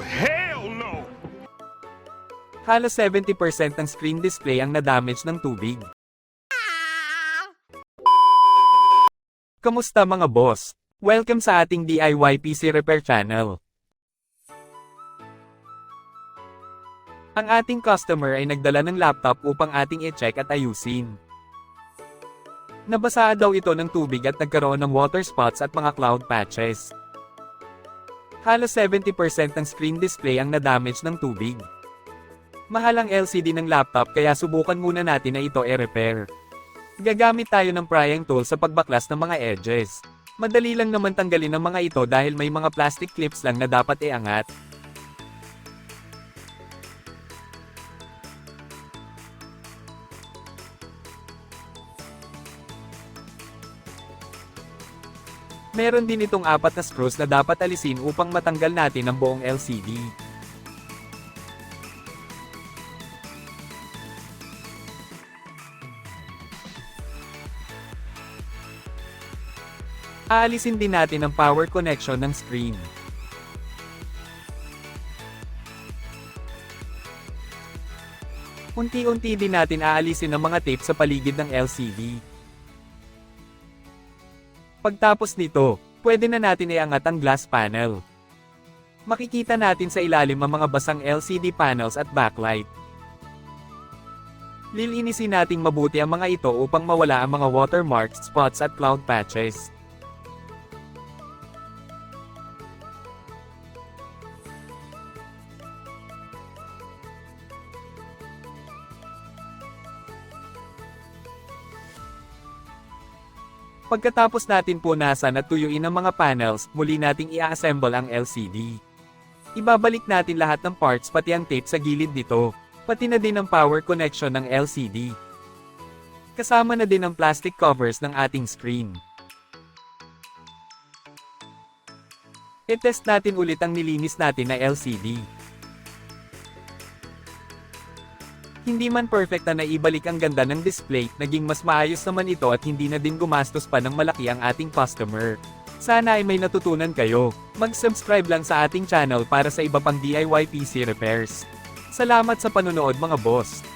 hell no! Halos 70% ng screen display ang nadamage ng tubig. Kamusta mga boss? Welcome sa ating DIY PC Repair channel. Ang ating customer ay nagdala ng laptop upang ating i-check at ayusin. Nabasa daw ito ng tubig at nagkaroon ng water spots at mga cloud patches. Halos 70% ng screen display ang nadamage ng tubig. Mahal ang LCD ng laptop kaya subukan muna natin na ito i-repair. Gagamit tayo ng prying tool sa pagbaklas ng mga edges. Madali lang naman tanggalin ang mga ito dahil may mga plastic clips lang na dapat iangat. Meron din itong 4 na screws na dapat alisin upang matanggal natin ang buong LCD. Aalisin din natin ang power connection ng screen. Unti-unti din natin aalisin ang mga tape sa paligid ng LCD. Pagtapos nito, pwede na natin iangat ang glass panel. Makikita natin sa ilalim ang mga basang LCD panels at backlight. Lilinisin nating mabuti ang mga ito upang mawala ang mga watermarks, spots at cloud patches. Pagkatapos natin punasan at tuyuin ang mga panels, muli nating i-assemble ang LCD. Ibabalik natin lahat ng parts pati ang tape sa gilid nito, pati na din ang power connection ng LCD. Kasama na din ang plastic covers ng ating screen. I-test natin ulit ang nilinis natin na LCD. Hindi man perfect na naibalik ang ganda ng display, naging mas maayos naman ito at hindi na din gumastos pa ng malaki ang ating customer. Sana ay may natutunan kayo. Mag-subscribe lang sa ating channel para sa iba pang DIY PC repairs. Salamat sa panonood mga boss.